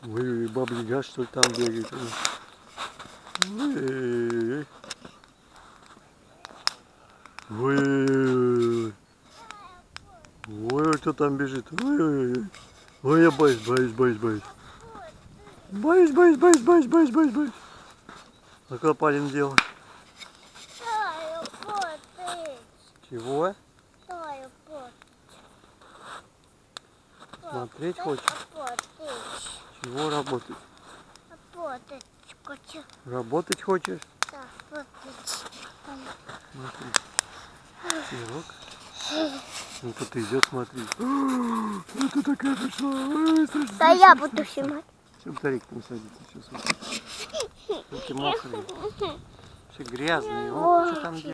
Ой, баба-яга, что ли, там бегает. Ой, ой, ой, кто там бежит? Ой, ой, я боюсь. Боюсь. А что Палин делал? Чего? Смотреть хочешь? Чего работать? Работать хочешь? Да, работать. Смотри. Снежок. Ну-ка ты идет, смотри. Это такая пришла. Ой, страшно, Да я буду снимать. Все, батарейка не садится. Все, смотри. Руки мокрые. Все грязные. О, что там делать?